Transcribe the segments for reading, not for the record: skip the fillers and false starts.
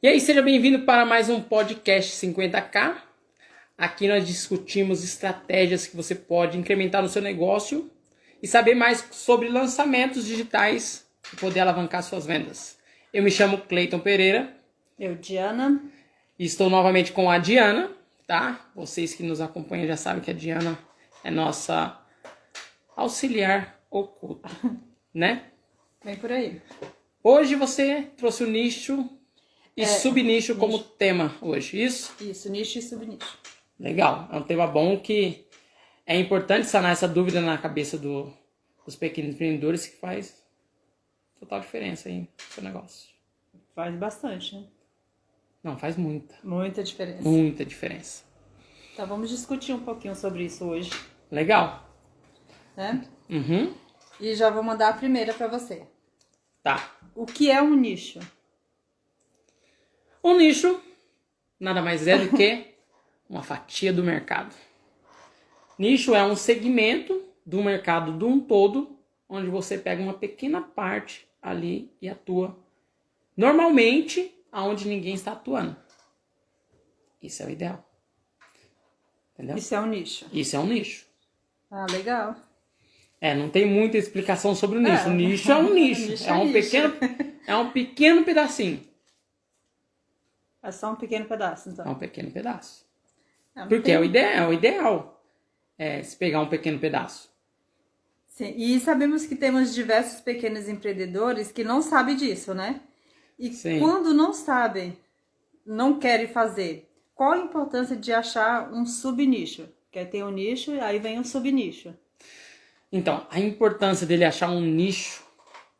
E aí, seja bem-vindo para mais um podcast 50K. Aqui nós discutimos estratégias que você pode incrementar no seu negócio e saber mais sobre lançamentos digitais e poder alavancar suas vendas. Eu me chamo Cleiton Pereira. Eu, Diana. E estou novamente com a Diana, tá? Vocês que nos acompanham já sabem que a Diana é nossa auxiliar oculta, né? Vem por aí. Hoje você trouxe o nicho e subnicho como tema hoje, isso? Isso, nicho e subnicho. Legal, é um tema bom que é importante sanar essa dúvida na cabeça dos pequenos empreendedores que faz total diferença aí no seu negócio. Faz bastante, né? Não, faz muita. Muita diferença. Muita diferença. Então vamos discutir um pouquinho sobre isso hoje. Legal. Né? Uhum. E já vou mandar a primeira para você. Tá. O que é um nicho? Um nicho nada mais é do que uma fatia do mercado. Nicho é um segmento do mercado de um todo, onde você pega uma pequena parte ali e atua. Normalmente, aonde ninguém está atuando. Isso é o ideal. Entendeu? Isso é um nicho. Isso é um nicho. Ah, legal. Não tem muita explicação sobre o nicho. O nicho é um nicho. Nicho É um pequeno pedacinho. É só um pequeno pedaço, então. É um pequeno pedaço. Não Porque tem- é o ideal. Se pegar um pequeno pedaço. Sim, e sabemos que temos diversos pequenos empreendedores que não sabem disso, né? E Sim. quando não sabem, não querem fazer, qual a importância de achar um subnicho? Quer ter um nicho, aí vem um subnicho. Então, a importância dele achar um nicho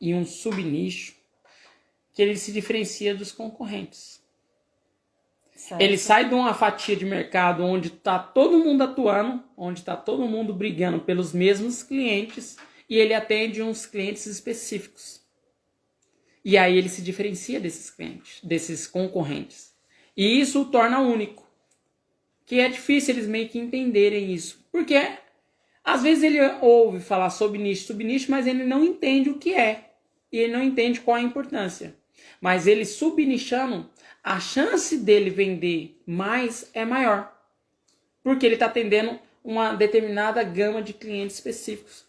e um subnicho, que ele se diferencia dos concorrentes. Certo? Ele sai de uma fatia de mercado onde está todo mundo atuando, onde está todo mundo brigando pelos mesmos clientes, e ele atende uns clientes específicos. E aí ele se diferencia desses clientes, desses concorrentes. E isso o torna único. Que é difícil eles meio que entenderem isso. Porque às vezes ele ouve falar sobre nicho, subnicho, mas ele não entende o que é. E ele não entende qual é a importância. Mas ele subnichando, a chance dele vender mais é maior. Porque ele está atendendo uma determinada gama de clientes específicos.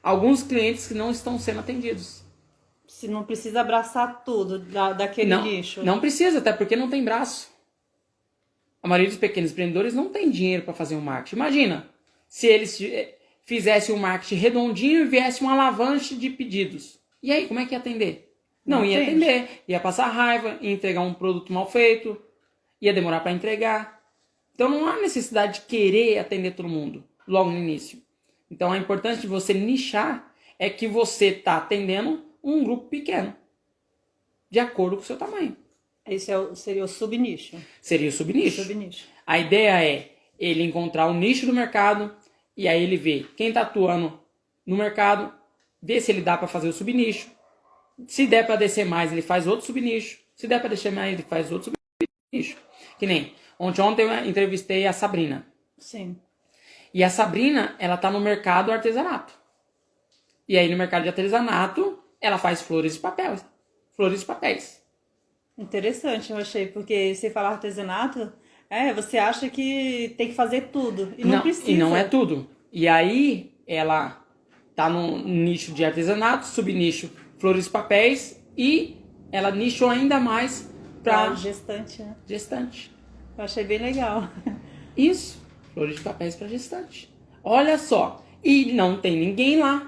Alguns clientes que não estão sendo atendidos. Se não precisa abraçar tudo daquele nicho. Não precisa, até porque não tem braço. A maioria dos pequenos empreendedores não tem dinheiro para fazer um marketing. Imagina se eles fizessem um marketing redondinho e viesse uma alavanche de pedidos. E aí, como é que ia atender? Não ia entende. atender, ia passar raiva, ia entregar um produto mal feito, ia demorar para entregar. Então não há necessidade de querer atender todo mundo logo no início. Então a importância de você nichar é que você está atendendo um grupo pequeno, de acordo com o seu tamanho. Esse seria o subnicho. Seria o subnicho. Subnicho. A ideia é ele encontrar um nicho do mercado e aí ele vê quem está atuando no mercado, vê se ele dá para fazer o subnicho. Se der para descer mais, ele faz outro subnicho. Se der para descer mais, ele faz outro subnicho. Que nem ontem eu entrevistei a Sabrina. Sim. E a Sabrina, ela tá no mercado artesanato. E aí no mercado de artesanato, ela faz flores de papel. Flores de papéis. Interessante, eu achei, porque se falar artesanato, você acha que tem que fazer tudo. E não precisa. E não é tudo. E aí ela tá no nicho de artesanato, subnicho flores de papéis, e ela nichou ainda mais para gestante, né? gestante. Eu achei bem legal. Isso, flores de papéis para gestante. Olha só, e não tem ninguém lá.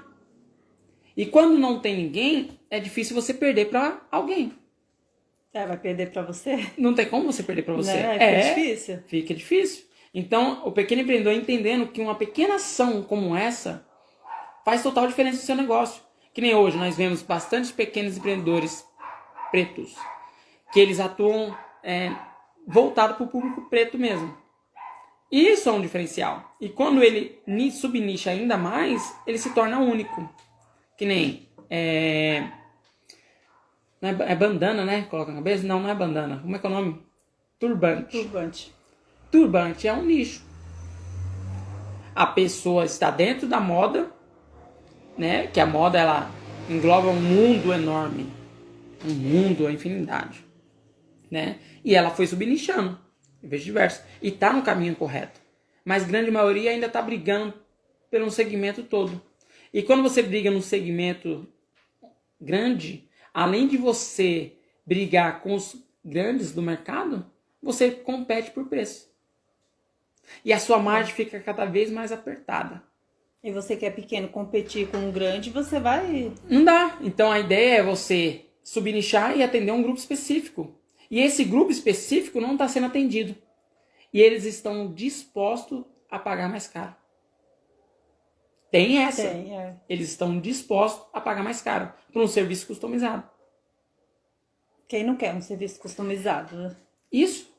E quando não tem ninguém, é difícil você perder para alguém. Vai perder pra você? Não tem como você perder para você. Fica difícil. Fica difícil. Então, o pequeno empreendedor entendendo que uma pequena ação como essa faz total diferença no seu negócio. Que nem hoje, nós vemos bastante pequenos empreendedores pretos, que eles atuam voltado para o público preto mesmo. E isso é um diferencial. E quando ele subnicha ainda mais, ele se torna único. Que nem... não é bandana, né? Coloca na cabeça? Não é bandana. Como é que é o nome? Turbante. Turbante. Turbante é um nicho. A pessoa está dentro da moda, né? Que a moda, ela engloba um mundo enorme. Um mundo, a infinidade. né? E ela foi subnichando, em vez de diverso. E tá no caminho correto. Mas grande maioria ainda tá brigando pelo segmento todo. E quando você briga num segmento grande, além de você brigar com os grandes do mercado, você compete por preço. E a sua margem fica cada vez mais apertada. E você que é pequeno competir com um grande, você vai... Não dá. Então a ideia é você subnichar e atender um grupo específico. E esse grupo específico não está sendo atendido. E eles estão dispostos a pagar mais caro. Tem essa. Tem, é. Eles estão dispostos a pagar mais caro por um serviço customizado. Quem não quer um serviço customizado, né? Isso.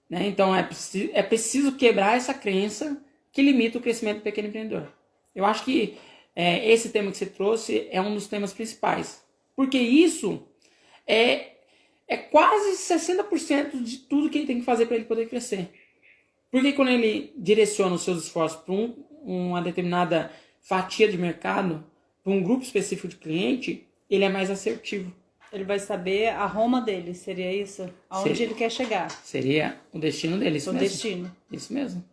Né? Então é preciso quebrar essa crença que limita o crescimento do pequeno empreendedor. Eu acho que esse tema que você trouxe é um dos temas principais. Porque isso é quase 60% de tudo que ele tem que fazer para ele poder crescer. Porque quando ele direciona os seus esforços para uma determinada fatia de mercado, para um grupo específico de cliente, ele é mais assertivo. Ele vai saber a Roma dele, seria isso? Aonde ele quer chegar. Seria o destino dele, isso mesmo. Destino. Isso mesmo.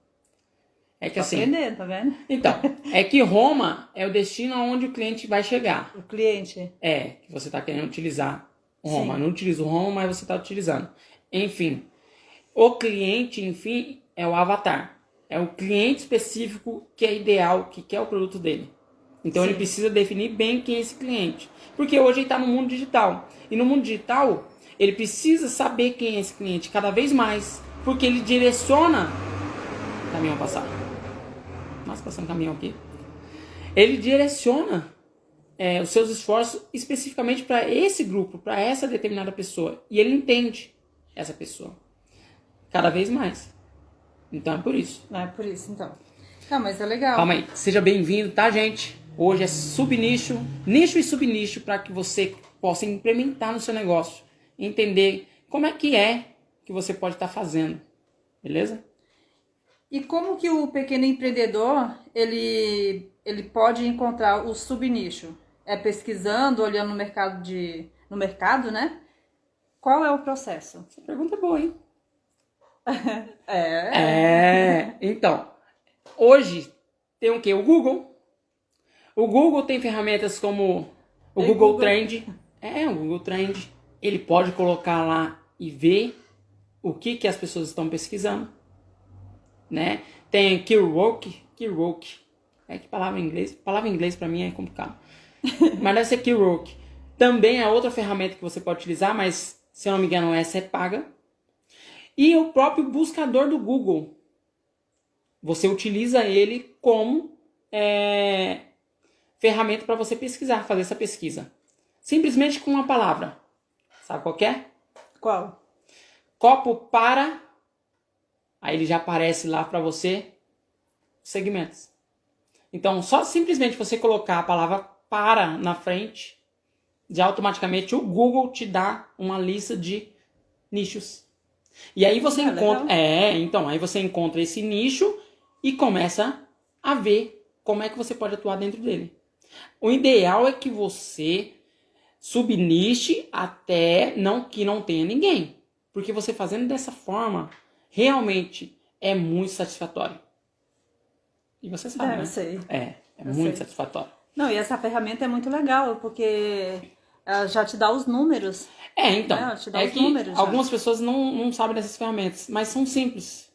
É que Tô assim... aprendendo, tá vendo? Então, é que Roma é o destino aonde o cliente vai chegar. O cliente. É, que você está querendo utilizar Roma. Sim. Não utiliza o Roma, mas você está utilizando. Enfim, o cliente, enfim, é o avatar. É o cliente específico que é ideal, que quer o produto dele. Então Sim. ele precisa definir bem quem é esse cliente. Porque hoje ele está no mundo digital. E no mundo digital, ele precisa saber quem é esse cliente cada vez mais. Porque ele direciona... Caminhão passar. Nossa, passando caminhão aqui. Ele direciona os seus esforços especificamente para esse grupo, para essa determinada pessoa. E ele entende essa pessoa. Cada vez mais. Então é por isso. Não é por isso, então. Não, mas é legal. Calma aí. Seja bem-vindo, tá, gente? Hoje é subnicho, nicho e subnicho para que você possa implementar no seu negócio. Entender como é que você pode estar fazendo. Beleza? E como que o pequeno empreendedor, ele pode encontrar o subnicho? É pesquisando, olhando no mercado, né? Qual é o processo? Essa pergunta é boa, hein? Então, hoje tem o quê? O Google. O Google tem ferramentas como o Google Trend. O Google Trend. Ele pode colocar lá e ver o que as pessoas estão pesquisando. Né? Tem Keyword. Que palavra em inglês? Palavra em inglês para mim é complicado. Mas deve ser Keyword. Também é outra ferramenta que você pode utilizar, mas se eu não me engano essa é paga. E o próprio buscador do Google. Você utiliza ele como ferramenta para você pesquisar, fazer essa pesquisa. Simplesmente com uma palavra. Sabe qual que é? Qual? Copo para... Aí ele já aparece lá para você segmentos. Então, só simplesmente você colocar a palavra para na frente, já automaticamente o Google te dá uma lista de nichos. E aí você encontra... Legal. Aí você encontra esse nicho e começa a ver como é que você pode atuar dentro dele. O ideal é que você subniche até que não tenha ninguém. Porque você fazendo dessa forma... realmente é muito satisfatório. E você sabe, né? Eu sei. É muito satisfatório. Não, e essa ferramenta é muito legal, porque ela já te dá os números. Então. Ela te dá os que números algumas já. pessoas não sabem dessas ferramentas, mas são simples.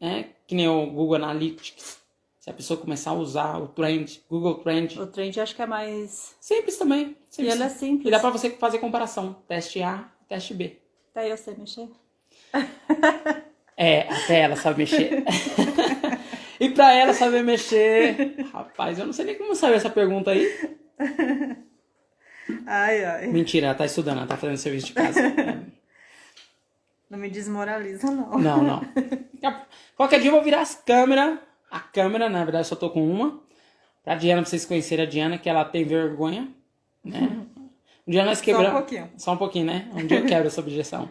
Né? Que nem o Google Analytics. Se a pessoa começar a usar o Trend, Google Trend. O Trend acho que é mais... Simples também. E ele é simples. E dá pra você fazer comparação. Teste A, teste B. Até eu sei mexer. Até ela sabe mexer. E pra ela saber mexer... Rapaz, eu não sei nem como saiu essa pergunta aí. Ai. Mentira, ela tá estudando, ela tá fazendo serviço de casa. Não me desmoraliza, não. Não. Qualquer dia eu vou virar as câmeras. A câmera, na verdade, eu só tô com uma. Pra Diana, pra vocês conhecerem a Diana, que ela tem vergonha. Né? Um dia nós quebramos... Só um pouquinho. Só um pouquinho, né? Um dia eu quebro essa objeção.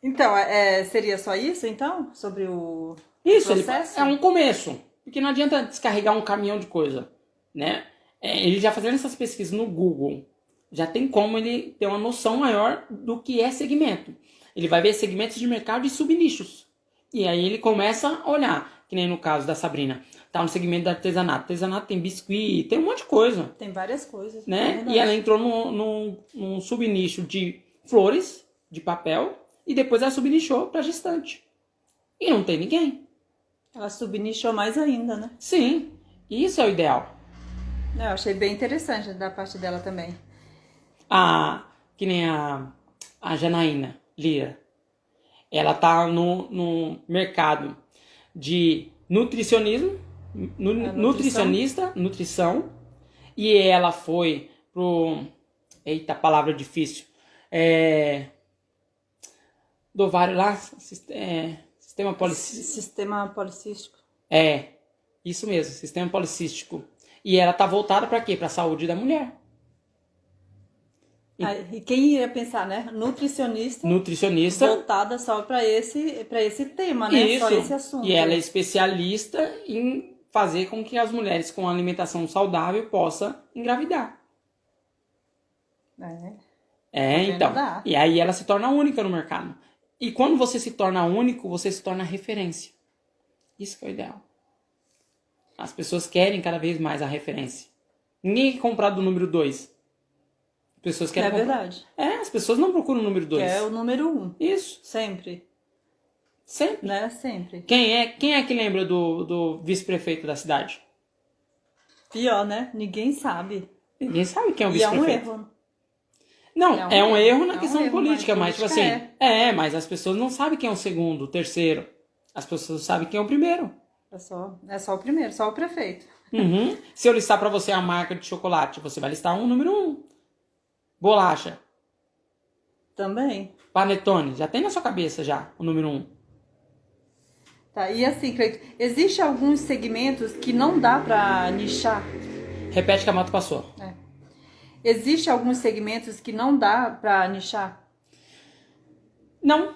Então, seria só isso, então? Sobre o processo? É um começo. Porque não adianta descarregar um caminhão de coisa, né? Ele já fazendo essas pesquisas no Google, Já tem como ele ter uma noção maior do que é segmento. Ele vai ver segmentos de mercado e subnichos. E aí ele começa a olhar, que nem no caso da Sabrina. Tá no segmento do artesanato. Artesanato tem biscuit, tem um monte de coisa. Tem várias coisas. Né? É E ela entrou num subnicho de flores, de papel, e depois ela subnichou para gestante. E não tem ninguém. Ela subnichou mais ainda, né? Sim, isso é o ideal. Eu achei bem interessante da parte dela também. Que nem a Janaína Lira. Ela tá no mercado de nutricionismo, nutrição, e ela foi pro... Eita, palavra difícil. Do ovário lá, sistema policístico. Sistema policístico. Isso mesmo, sistema policístico. E ela tá voltada para quê? Para a saúde da mulher. E quem ia pensar, né? Nutricionista voltada só para esse tema, né? Isso. Só esse assunto. E ela é especialista em fazer com que as mulheres com alimentação saudável possam engravidar. Então. E aí ela se torna única no mercado. E quando você se torna único, você se torna referência. Isso que é o ideal. As pessoas querem cada vez mais a referência. Ninguém quer comprar do número 2. As pessoas querem comprar. Verdade. As pessoas não procuram o número 2. É o número 1. Isso. Sempre. Sempre. Sempre. Quem é que lembra do vice-prefeito da cidade? Pior, né? Ninguém sabe. Ninguém sabe quem é o vice-prefeito. E é um erro. Não, é um erro na questão política, mas tipo assim... mas as pessoas não sabem quem é o segundo, o terceiro. As pessoas sabem quem é o primeiro. É só o primeiro, só o prefeito. Uhum. Se eu listar pra você a marca de chocolate, você vai listar número 1. Bolacha. Também. Panetone. Já tem na sua cabeça já o número 1. Tá, e assim, Cleito, existe alguns segmentos que não dá pra nichar? Repete que a moto passou. Existe alguns segmentos que não dá pra nichar? Não.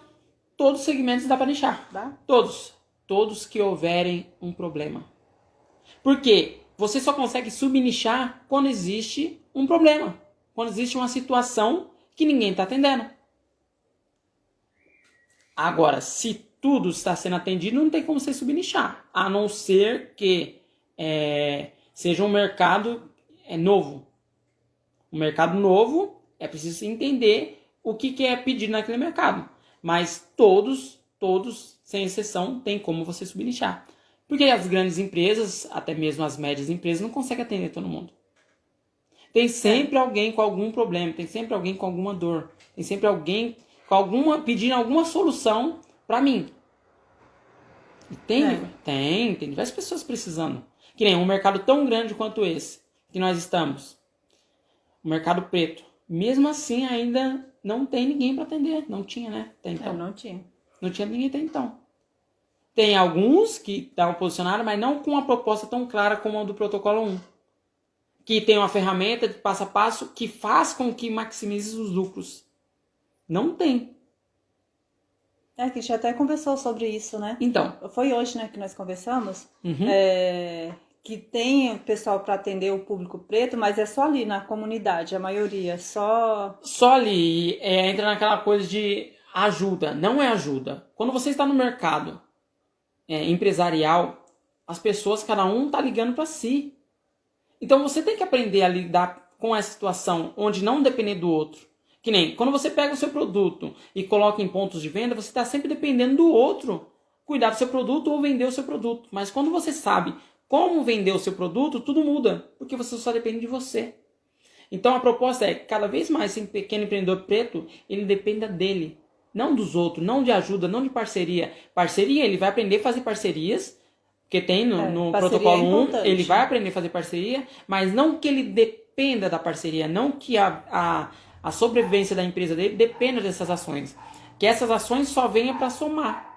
Todos os segmentos dá pra nichar. Dá? Todos. Todos que houverem um problema. Por quê? Você só consegue subnichar quando existe um problema. Quando existe uma situação que ninguém está atendendo. Agora, se tudo está sendo atendido, não tem como você subnichar. A não ser que seja um mercado novo. Um mercado novo, é preciso entender o que é pedido naquele mercado. Mas todos, sem exceção, tem como você subnichar. Porque as grandes empresas, até mesmo as médias empresas, não conseguem atender todo mundo. Tem sempre alguém com algum problema, tem sempre alguém com alguma dor, tem sempre alguém com pedindo alguma solução para mim. Tem diversas pessoas precisando. Que nem um mercado tão grande quanto esse que nós estamos. O mercado preto. Mesmo assim, ainda não tem ninguém para atender. Não tinha, né? Até então. Não tinha. Não tinha ninguém até então. Tem alguns que estavam posicionados, mas não com uma proposta tão clara como a do Protocolo 1. Que tem uma ferramenta de passo a passo que faz com que maximize os lucros. Não tem. Que a gente até conversou sobre isso, né? Então. Foi hoje, né, que nós conversamos. Uhum. Que tem pessoal para atender o público preto, mas é só ali na comunidade, a maioria. Só ali entra naquela coisa de ajuda. Não é ajuda. Quando você está no mercado empresarial, as pessoas, cada um está ligando para si. Então você tem que aprender a lidar com essa situação, onde não depender do outro. Que nem, quando você pega o seu produto e coloca em pontos de venda, você está sempre dependendo do outro cuidar do seu produto ou vender o seu produto. Mas quando você sabe como vender o seu produto, tudo muda, porque você só depende de você. Então a proposta é, cada vez mais, esse pequeno empreendedor preto, ele dependa dele, não dos outros, não de ajuda, não de parceria. Parceria, ele vai aprender a fazer parcerias, porque tem no Protocolo 1, ele vai aprender a fazer parceria, mas não que ele dependa da parceria, não que a sobrevivência da empresa dele dependa dessas ações. Que essas ações só venham para somar.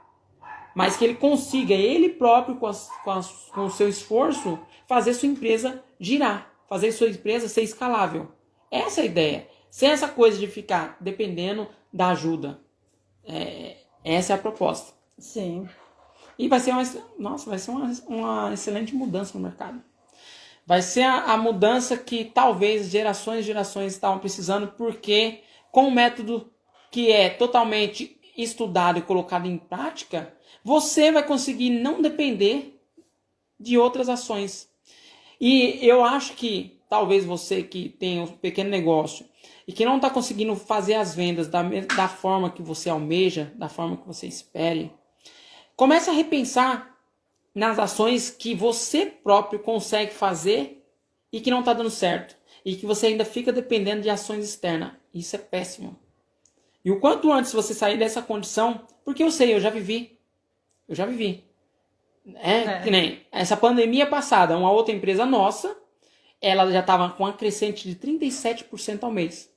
Mas que ele consiga, ele próprio, com o seu esforço, fazer sua empresa girar. Fazer sua empresa ser escalável. Essa é a ideia. Sem essa coisa de ficar dependendo da ajuda. Essa é a proposta. Sim. E vai ser uma excelente mudança no mercado. Vai ser a mudança que talvez gerações e gerações estavam precisando, porque com um método que é totalmente estudado e colocado em prática, você vai conseguir não depender de outras ações. E eu acho que talvez você que tem um pequeno negócio e que não está conseguindo fazer as vendas da forma que você almeja, da forma que você espere, comece a repensar nas ações que você próprio consegue fazer e que não está dando certo. E que você ainda fica dependendo de ações externas. Isso é péssimo. E o quanto antes você sair dessa condição, porque eu sei, eu já vivi. Que nem essa pandemia passada, uma outra empresa nossa, ela já estava com uma crescente de 37% ao mês.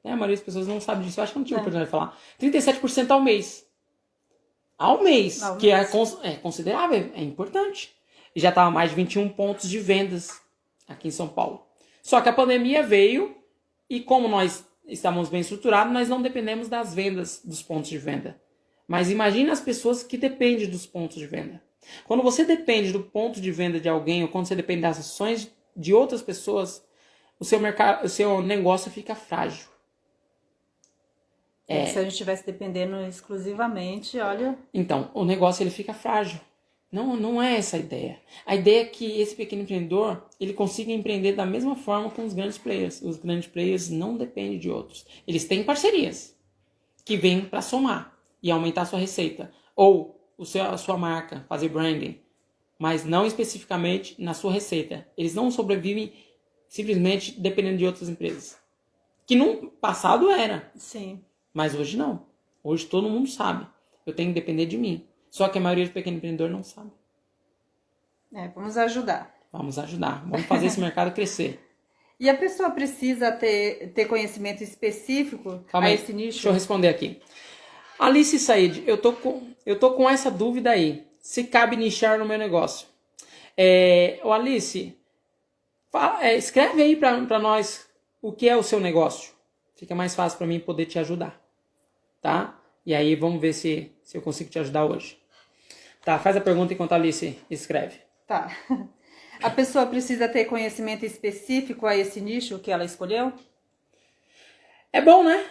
A maioria das pessoas não sabe disso, eu acho que não tinha oportunidade de falar. 37% ao mês. Ao mês, que é considerável, é importante. E já estava mais de 21 pontos de vendas aqui em São Paulo. Só que a pandemia veio e como nós estamos bem estruturados, nós não dependemos das vendas, dos pontos de venda. Mas imagine as pessoas que dependem dos pontos de venda. Quando você depende do ponto de venda de alguém ou quando você depende das ações de outras pessoas, o seu negócio fica frágil. Se a gente estivesse dependendo exclusivamente, olha... Então, o negócio ele fica frágil. Não é essa a ideia. A ideia é que esse pequeno empreendedor ele consiga empreender da mesma forma com os grandes players. Os grandes players não dependem de outros. Eles têm parcerias que vêm para somar e aumentar a sua receita. Ou a sua marca, fazer branding. Mas não especificamente na sua receita. Eles não sobrevivem simplesmente dependendo de outras empresas. Que no passado era. Sim. Mas hoje não. Hoje todo mundo sabe. Eu tenho que depender de mim. Só que a maioria do pequeno empreendedor não sabe. Vamos ajudar. Vamos ajudar. Vamos fazer esse mercado crescer. E a pessoa precisa ter conhecimento específico Calma aí, esse nicho? deixa eu responder aqui. Alice Said, eu tô com essa dúvida aí. Se cabe nichar no meu negócio. Alice, escreve aí para nós o que é o seu negócio. Fica mais fácil para mim poder te ajudar. Tá? E aí vamos ver se eu consigo te ajudar hoje. Tá, faz a pergunta enquanto a Alice escreve. Tá. A pessoa precisa ter conhecimento específico a esse nicho que ela escolheu? É bom, né?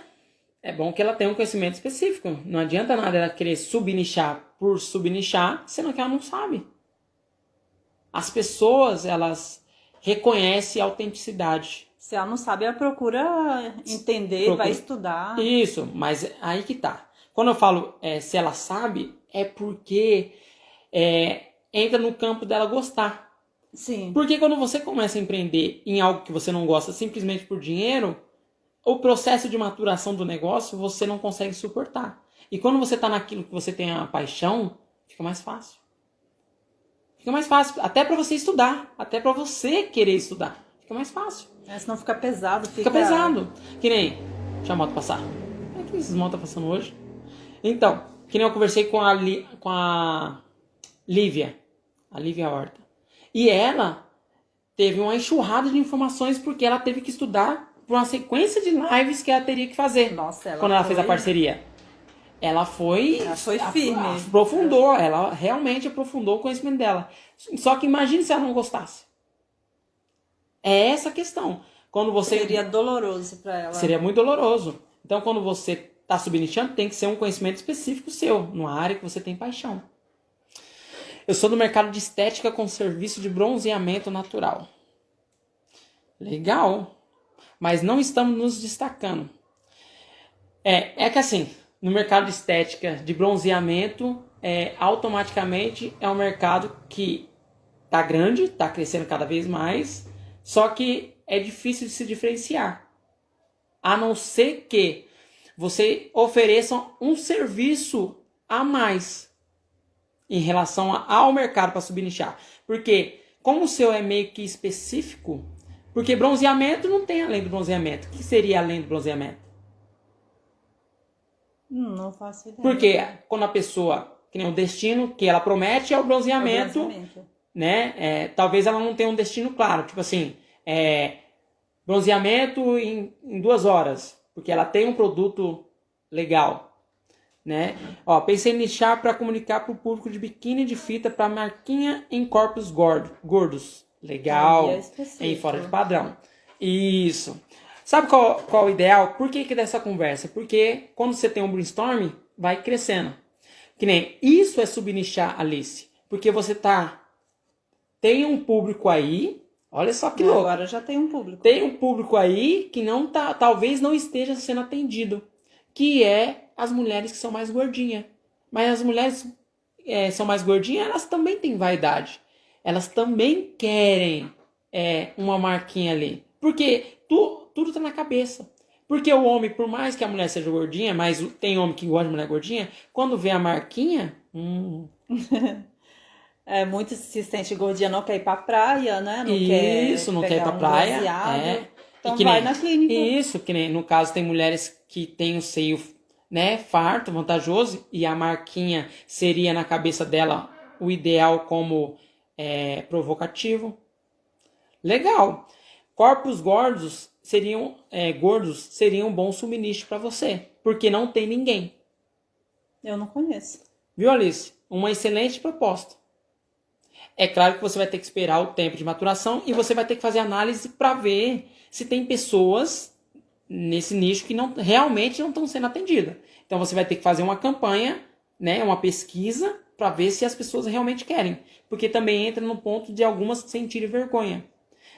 É bom que ela tenha um conhecimento específico. Não adianta nada ela querer subnichar por subnichar, sendo que ela não sabe. As pessoas, elas reconhecem a autenticidade. Se ela não sabe, ela procura entender, vai estudar. Isso, mas aí que tá. Quando eu falo se ela sabe, é porque entra no campo dela gostar. Sim. Porque quando você começa a empreender em algo que você não gosta simplesmente por dinheiro, o processo de maturação do negócio você não consegue suportar. E quando você está naquilo que você tem a paixão, fica mais fácil. Fica mais fácil, até para você estudar, até para você querer estudar. Fica mais fácil. Senão fica pesado. Fica pesado. Que nem... Deixa a moto passar. O que esses motos estão passando hoje? Então, que nem eu conversei com a Lívia. A Lívia Horta. E ela teve uma enxurrada de informações porque ela teve que estudar por uma sequência de lives que ela teria que fazer. Nossa, quando ela fez a parceria. Ela foi firme. Aprofundou. Ela realmente aprofundou o conhecimento dela. Só que imagine se ela não gostasse. É essa a questão. Quando você... Seria doloroso para ela. Seria muito doloroso. Então, quando você está subnichando, tem que ser um conhecimento específico seu, numa área que você tem paixão. Eu sou do mercado de estética com serviço de bronzeamento natural. Legal. Mas não estamos nos destacando. É que assim, no mercado de estética de bronzeamento, automaticamente é um mercado que está grande, está crescendo cada vez mais, só que é difícil de se diferenciar. A não ser que você ofereça um serviço a mais em relação ao mercado para subnichar. Porque, como o seu é meio que específico, porque bronzeamento não tem além do bronzeamento. O que seria além do bronzeamento? Não faço ideia. Porque quando a pessoa, que nem o destino que ela promete é o bronzeamento, né? Talvez ela não tenha um destino claro. Tipo assim, bronzeamento em 2 horas. Porque ela tem um produto legal. Né? Pensei em nichar para comunicar para o público de biquíni de fita para marquinha em corpos gordos. Legal. Aí é específico. Em fora de padrão. Isso. Sabe qual o ideal? Por que dessa conversa? Porque quando você tem um brainstorming, vai crescendo. Que nem isso é subnichar, Alice. Porque você tem um público aí. Olha só que louco. Agora já tem um público. Tem um público aí que talvez não esteja sendo atendido. Que é as mulheres que são mais gordinhas. Mas as mulheres são mais gordinhas, elas também têm vaidade. Elas também querem uma marquinha ali. Porque tudo tá na cabeça. Porque o homem, por mais que a mulher seja gordinha, mas tem homem que gosta de mulher gordinha, quando vê a marquinha... Muito se sente gordinha, não quer ir pra praia, né? Não quer ir pra praia. Então vai na clínica. Isso, que nem no caso tem mulheres que têm o seio, né, farto, vantajoso, e a marquinha seria na cabeça dela o ideal como provocativo. Legal. Corpos gordos seriam um bom suministro para você, porque não tem ninguém. Eu não conheço. Viu, Alice? Uma excelente proposta. É claro que você vai ter que esperar o tempo de maturação e você vai ter que fazer análise para ver se tem pessoas nesse nicho que realmente não estão sendo atendidas. Então você vai ter que fazer uma campanha, né, uma pesquisa para ver se as pessoas realmente querem. Porque também entra no ponto de algumas sentirem vergonha.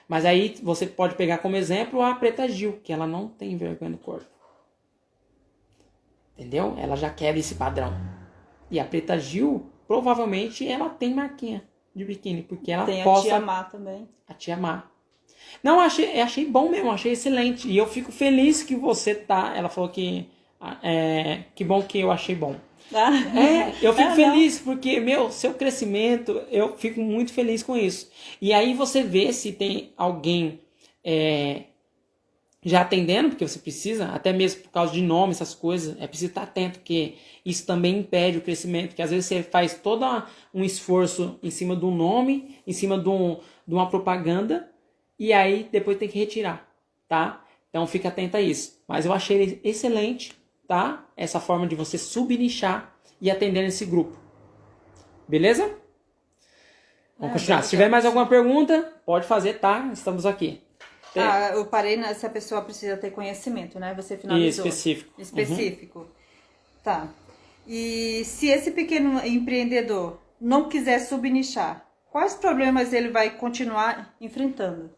Mas aí você pode pegar como exemplo a Preta Gil, que ela não tem vergonha do corpo. Entendeu? Ela já quebra esse padrão. E a Preta Gil, provavelmente, ela tem marquinha de biquíni, porque ela tem posta... a Tia Má também. A Tia Má. Não, achei bom mesmo, achei excelente. E eu fico feliz que você tá... Ela falou que... que bom que eu achei bom. Eu fico feliz porque, seu crescimento, eu fico muito feliz com isso. E aí você vê se tem alguém já atendendo, porque você precisa, até mesmo por causa de nome, essas coisas, preciso estar atento, porque isso também impede o crescimento, porque às vezes você faz todo um esforço em cima de um nome, em cima de uma propaganda, e aí depois tem que retirar, tá? Então fica atento a isso. Mas eu achei excelente, tá? Essa forma de você subnichar e atender esse grupo. Beleza? Vamos continuar. Se tiver mais alguma pergunta, pode fazer, tá? Estamos aqui. Eu parei se a pessoa precisa ter conhecimento, né? Você finalizou. Específico. Uhum. Tá. E se esse pequeno empreendedor não quiser subnichar, quais problemas ele vai continuar enfrentando?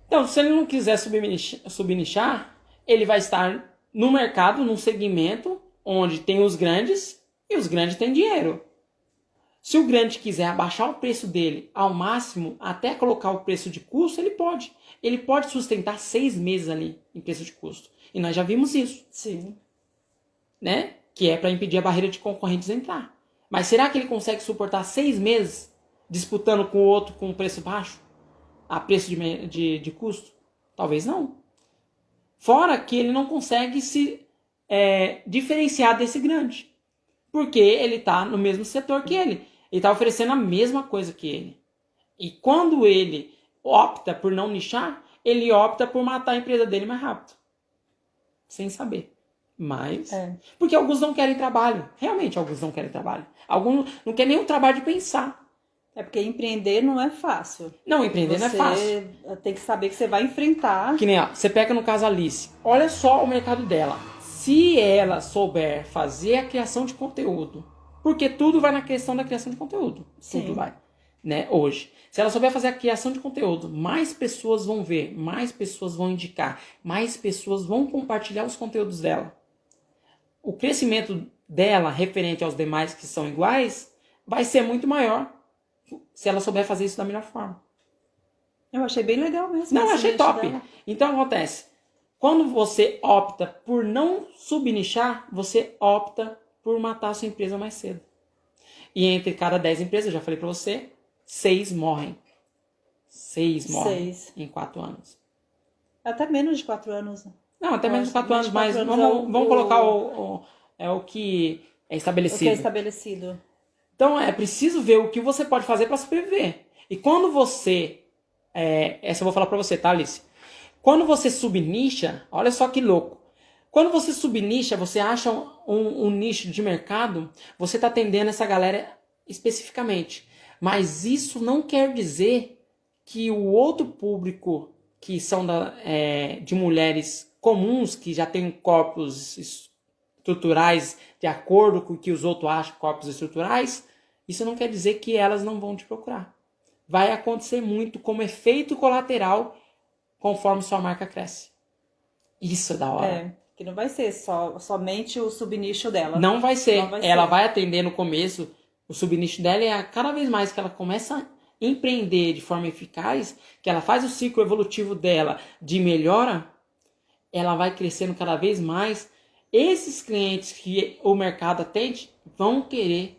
Então, se ele não quiser subnichar, ele vai estar no mercado, num segmento onde tem os grandes e os grandes têm dinheiro. Se o grande quiser abaixar o preço dele ao máximo, até colocar o preço de custo, ele pode. Ele pode sustentar 6 meses ali em preço de custo. E nós já vimos isso. Sim. Né? Que é para impedir a barreira de concorrentes entrar. Mas será que ele consegue suportar 6 meses disputando com o outro com preço baixo? A preço de custo? Talvez não. Fora que ele não consegue se diferenciar desse grande. Porque ele está no mesmo setor que ele. Ele está oferecendo a mesma coisa que ele. E quando ele opta por não nichar, ele opta por matar a empresa dele mais rápido. Sem saber. Mas... Porque alguns não querem trabalho. Realmente, alguns não querem trabalho. Alguns não querem nem o trabalho de pensar. Porque empreender não é fácil. Não, empreender não é fácil. Você tem que saber que você vai enfrentar. Que nem, você pega no caso a Alice. Olha só o mercado dela. Se ela souber fazer a criação de conteúdo, porque tudo vai na questão da criação de conteúdo. Sim. Tudo vai, né? Hoje. Se ela souber fazer a criação de conteúdo, mais pessoas vão ver, mais pessoas vão indicar, mais pessoas vão compartilhar os conteúdos dela. O crescimento dela, referente aos demais que são iguais, vai ser muito maior se ela souber fazer isso da melhor forma. Eu achei bem legal mesmo. Não, achei top. Dela. Então acontece. Quando você opta por não subnichar, você opta por matar a sua empresa mais cedo. E entre cada 10 empresas, eu já falei pra você, 6 morrem. 6 morrem em 4 anos. Até menos de 4 anos. Não, até menos de 4 anos, mas vamos colocar o que é estabelecido. O que é estabelecido. Então é preciso ver o que você pode fazer para sobreviver. E quando você... essa eu vou falar pra você, tá, Alice? Quando você subnicha, olha só que louco. Quando você subnicha, você acha um nicho de mercado, você está atendendo essa galera especificamente. Mas isso não quer dizer que o outro público, que são de mulheres comuns, que já têm corpos estruturais de acordo com o que os outros acham corpos estruturais, isso não quer dizer que elas não vão te procurar. Vai acontecer muito como efeito colateral conforme sua marca cresce. Isso é da hora. Que não vai ser somente o subnicho dela. Não vai ser. Não vai Ela ser. vai atender no começo, o subnicho dela é cada vez mais que ela começa a empreender de forma eficaz, que ela faz o ciclo evolutivo dela de melhora, ela vai crescendo cada vez mais. Esses clientes que o mercado atende vão querer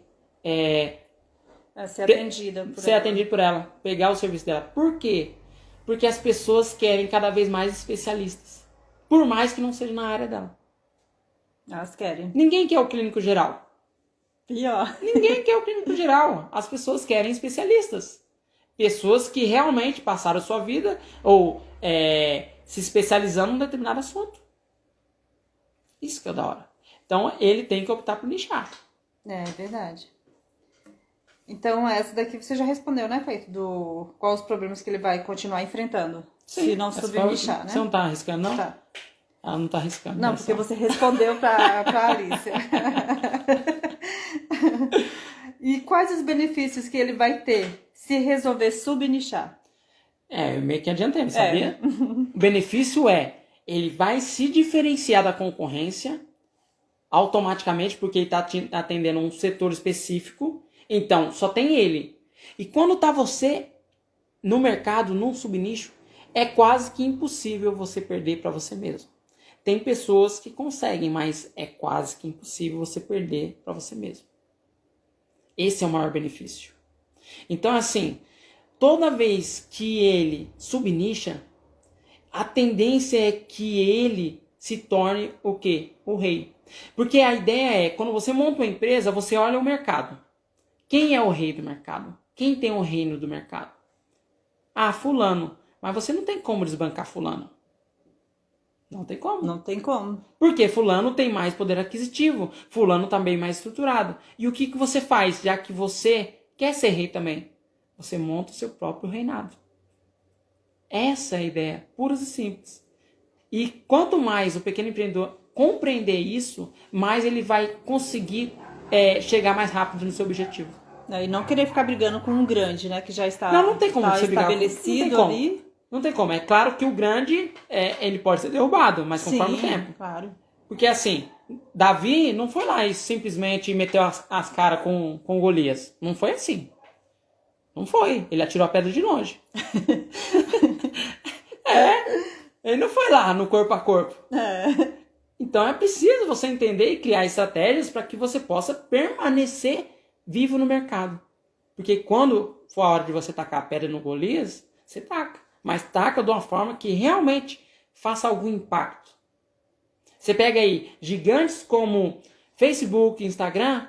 ser atendida por ser ela. atendido por ela, pegar o serviço dela. Por quê? Porque as pessoas querem cada vez mais especialistas, por mais que não seja na área dela. Elas querem. Ninguém quer o clínico geral. Pior. Ninguém quer o clínico geral. As pessoas querem especialistas. Pessoas que realmente passaram a sua vida ou se especializando em um determinado assunto. Isso que é da hora. Então, ele tem que optar por nichar. É verdade. Então, essa daqui você já respondeu, né, Cleito? Quais os problemas que ele vai continuar enfrentando. Sim, se não subnichar, né? Você não tá arriscando, não? Tá. Ela não tá arriscando. Não, porque você respondeu pra Alicia. E quais os benefícios que ele vai ter se resolver subnichar? Eu meio que adiantei, sabia? O benefício ele vai se diferenciar da concorrência automaticamente, porque ele está atendendo um setor específico. Então, só tem ele. E quando tá você no mercado, num subnicho, é quase que impossível você perder para você mesmo. Tem pessoas que conseguem, mas é quase que impossível você perder para você mesmo. Esse é o maior benefício. Então, assim, toda vez que ele subnicha, a tendência é que ele se torne o quê? O rei. Porque a ideia quando você monta uma empresa, você olha o mercado. Quem é o rei do mercado? Quem tem o reino do mercado? Ah, fulano. Mas você não tem como desbancar fulano. Não tem como. Não tem como. Porque fulano tem mais poder aquisitivo. Fulano tá bem mais estruturado. E o que você faz, já que você quer ser rei também? Você monta o seu próprio reinado. Essa é a ideia, pura e simples. E quanto mais o pequeno empreendedor compreender isso, mais ele vai conseguir chegar mais rápido no seu objetivo. E não querer ficar brigando com um grande, né? Que já está, não tem como você brigar estabelecido não ali. Não tem como. É claro que o grande, ele pode ser derrubado, mas conforme o tempo. Claro. Porque assim, Davi não foi lá e simplesmente meteu as caras com Golias. Não foi assim. Não foi. Ele atirou a pedra de longe. Ele não foi lá no corpo a corpo. Então é preciso você entender e criar estratégias para que você possa permanecer vivo no mercado. Porque quando for a hora de você tacar a pedra no Golias, você taca. Mas taca de uma forma que realmente faça algum impacto. Você pega aí gigantes como Facebook, Instagram,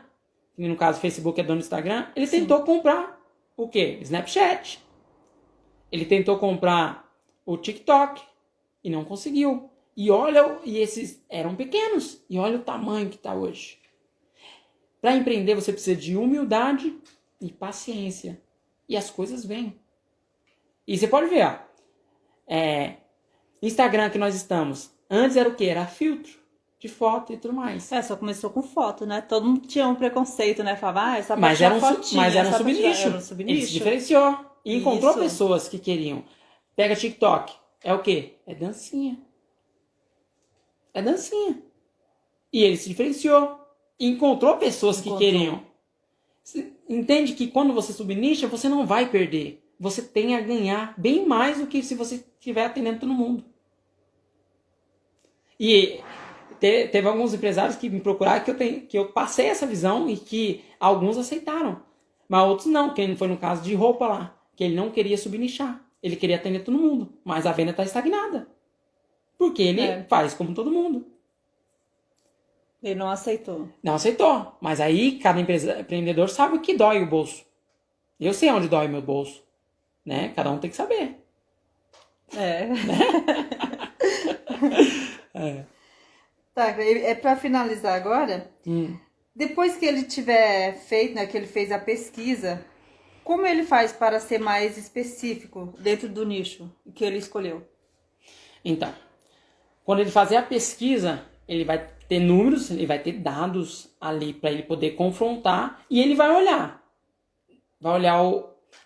que no caso Facebook é dono do Instagram, ele tentou comprar o quê? Snapchat. Ele tentou comprar o TikTok e não conseguiu. E esses eram pequenos. E olha o tamanho que está hoje. Para empreender você precisa de humildade e paciência. E as coisas vêm. E você pode ver, ó. Instagram que nós estamos. Antes era o quê? Era filtro de foto e tudo mais. Só começou com foto, né? Todo mundo tinha um preconceito, né? Falava, essa mas era um subnicho. Ele se diferenciou. E encontrou pessoas que queriam. Pega TikTok. É o quê? É dancinha. É dancinha. E ele se diferenciou. E encontrou pessoas que queriam. Você entende que quando você subnicha, você não vai perder. Você tem a ganhar bem mais do que se você estiver atendendo todo mundo. E teve alguns empresários que me procuraram que eu passei essa visão e que alguns aceitaram. Mas outros não, que foi no caso de roupa lá, que ele não queria subnichar. Ele queria atender todo mundo, mas a venda está estagnada. Porque ele faz como todo mundo. Ele não aceitou. Não aceitou. Mas aí cada empreendedor sabe o que dói o bolso. Eu sei onde dói o meu bolso. Né? Cada um tem que saber. Tá, para finalizar agora, depois que ele tiver feito, né, que ele fez a pesquisa, Como ele faz para ser mais específico dentro do nicho que ele escolheu? Então, quando ele fazer a pesquisa, ele vai ter números, ele vai ter dados ali para ele poder confrontar e ele vai olhar. Vai olhar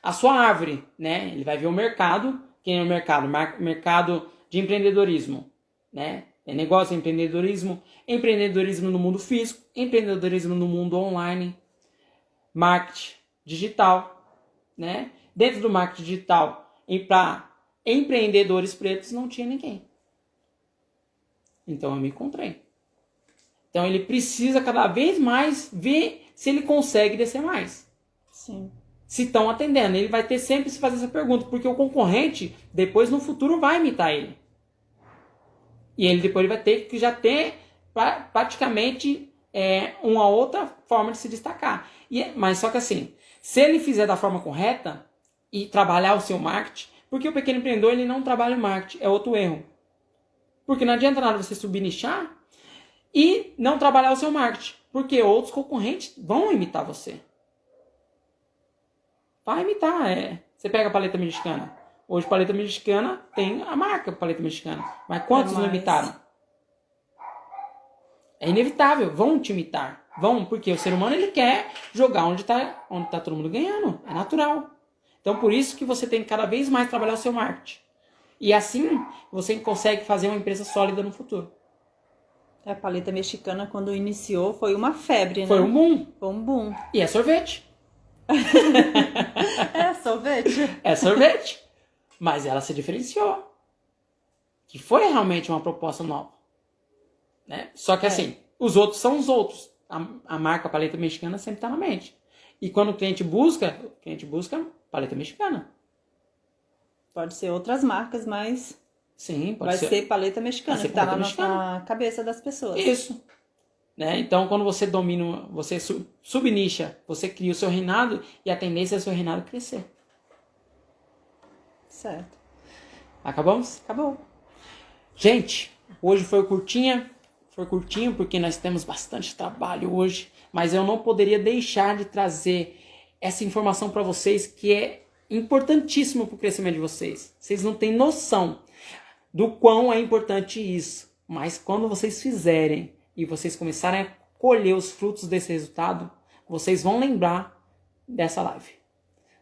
a sua árvore, né? Ele vai ver o mercado. Quem é o mercado? Mercado de empreendedorismo, né? É negócio, empreendedorismo no mundo físico, empreendedorismo no mundo online, marketing digital, né? Dentro do marketing digital, para empreendedores pretos não tinha ninguém. Então eu me encontrei. Então ele precisa cada vez mais ver se ele consegue descer mais. Sim. Se estão atendendo. Ele vai ter sempre que se fazer essa pergunta, porque o concorrente, depois no futuro, vai imitar ele. E ele depois vai ter que já ter praticamente uma outra forma de se destacar. Mas só que assim, se ele fizer da forma correta e trabalhar o seu marketing, porque o pequeno empreendedor ele não trabalha o marketing, é outro erro. Porque não adianta nada você subnichar e não trabalhar o seu marketing, porque outros concorrentes vão imitar você. Vai imitar, Você pega a paleta mexicana. Hoje, paleta mexicana tem a marca paleta mexicana. Mas quantos não imitaram? É inevitável. Vão te imitar. Vão, porque o ser humano ele quer jogar onde tá todo mundo ganhando. É natural. Então, por isso que você tem que cada vez mais trabalhar o seu marketing. E assim, você consegue fazer uma empresa sólida no futuro. A paleta mexicana, quando iniciou, foi uma febre, né? Foi um boom. Foi um boom. E é sorvete. É sorvete. É sorvete. Mas ela se diferenciou. Que foi realmente uma proposta nova. Né? Só que assim, os outros são os outros. A marca paleta mexicana sempre está na mente. E quando o cliente busca paleta mexicana. Pode ser outras marcas, mas sim, pode vai ser paleta mexicana, que está na cabeça das pessoas. Isso. Né? Então, quando você domina, você subnicha, você cria o seu reinado e a tendência é o seu reinado crescer. Certo. Acabamos? Acabou. Gente, hoje foi curtinho porque nós temos bastante trabalho hoje, mas eu não poderia deixar de trazer essa informação para vocês que é importantíssimo para o crescimento de vocês. Vocês não têm noção do quão é importante isso, mas quando vocês fizerem e vocês começarem a colher os frutos desse resultado, vocês vão lembrar dessa live.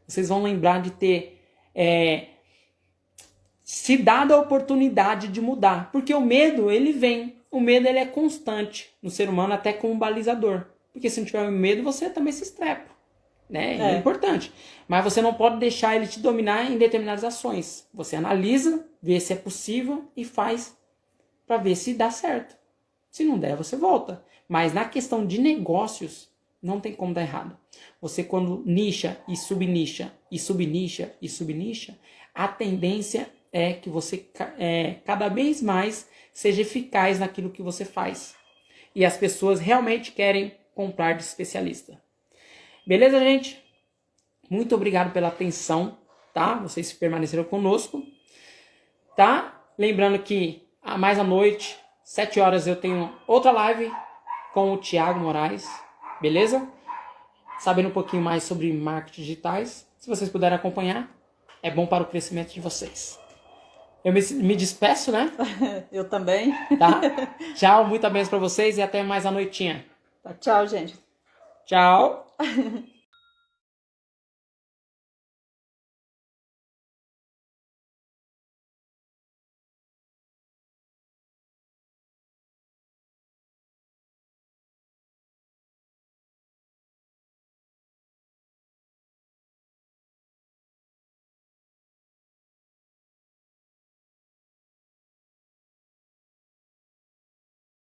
Vocês vão lembrar de ter se dado a oportunidade de mudar. Porque o medo, ele vem. O medo, ele é constante no ser humano, até como balizador. Porque se não tiver medo, você também se estrepa. Né? É importante. Mas você não pode deixar ele te dominar em determinadas ações. Você analisa, vê se é possível e faz para ver se dá certo. Se não der, você volta. Mas na questão de negócios, não tem como dar errado. Você quando nicha e subnicha, e subnicha, e subnicha, a tendência é que você cada vez mais seja eficaz naquilo que você faz. E as pessoas realmente querem comprar de especialista. Beleza, gente? Muito obrigado pela atenção, tá? Vocês permaneceram conosco, tá? Lembrando que mais à noite, 7 horas, eu tenho outra live com o Thiago Moraes, beleza? Sabendo um pouquinho mais sobre marketing digitais. Se vocês puderem acompanhar, é bom para o crescimento de vocês. Eu me despeço, né? Eu também. Tá? Tchau, muita bênção para vocês e até mais à noitinha. Tchau, gente. Tchau.